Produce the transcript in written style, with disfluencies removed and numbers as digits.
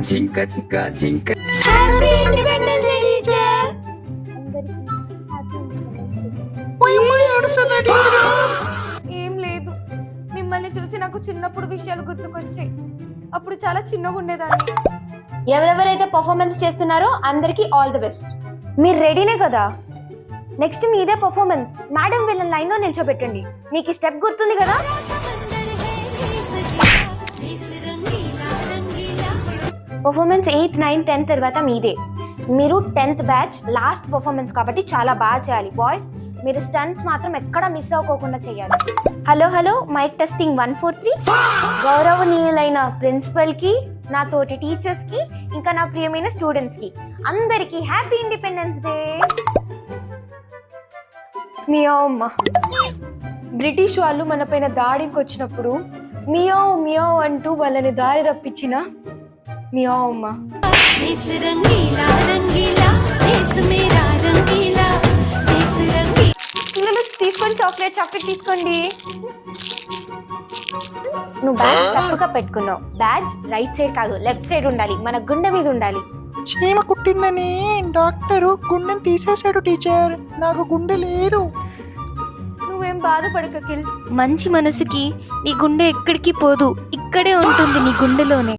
జింక చిక్క జింక. Happy independence day teacher. ఏం లేదు, మిమ్మల్ని చూసి నాకు చిన్నప్పుడు విషయాలు గుర్తుకొచ్చాయి. అప్పుడు చాలా చిన్నగా ఉండేదాన్ని. ఎవరెవరైతే పర్ఫార్మెన్స్ చేస్తున్నారో అందరికి ఆల్ ది బెస్ట్. మీరు రెడీనే కదా? నెక్స్ట్ మీదే పర్ఫార్మెన్స్. మేడం వీళ్ళని లైన్ లో నిల్చోబెట్టండి. మీకు ఈ స్టెప్ గుర్తుంది కదా? పర్ఫార్మెన్స్ 8, 9, 10 తర్వాత మీదే. మీరు 10th బ్యాచ్ లాస్ట్ పర్ఫార్మెన్స్ కాబట్టి చాలా బాగా చేయాలి. బాయ్స్ మీరు స్టంట్స్ మాత్రం ఎక్కడా మిస్ అవ్వకోకుండా చేయాలి. Hello hello, mike testing 1 4 3. గౌరవనీయులైన ప్రిన్సిపల్ కి, నా తోటి టీచర్స్ కి, ఇంకా నా ప్రియమైన స్టూడెంట్స్ కి అందరికి హ్యాపీ ఇండిపెండెన్స్ డే. మియావ్ అమ్మ, బ్రిటిష్ వాళ్ళు మన పైన దాడికి వచ్చినప్పుడు మియావ్ మియావ్ అంటూ వాళ్ళని దారి తప్పించిన మియావ్ అమ్మ. పిల్లలు తీసుకోండి, చాక్లెట్ తీసుకోండి. నువ్వు బ్యాడ్జ్ తప్పుగా పెట్టుకున్నావు. బ్యాడ్జ్ రైట్ సైడ్ కాదు, లెఫ్ట్ సైడ్ ఉండాలి, మన గుండె మీద ఉండాలి. చీమ కుట్టిందని డాక్టరు గుండెని తీసేశాడు టీచర్. నాకు గుండె లేదు. నువ్వేం బాధపడక కిల్. మంచి మనసుకి నీ గుండె ఎక్కడికి పోదు, ఇక్కడే ఉంటుంది నీ గుండెలోనే.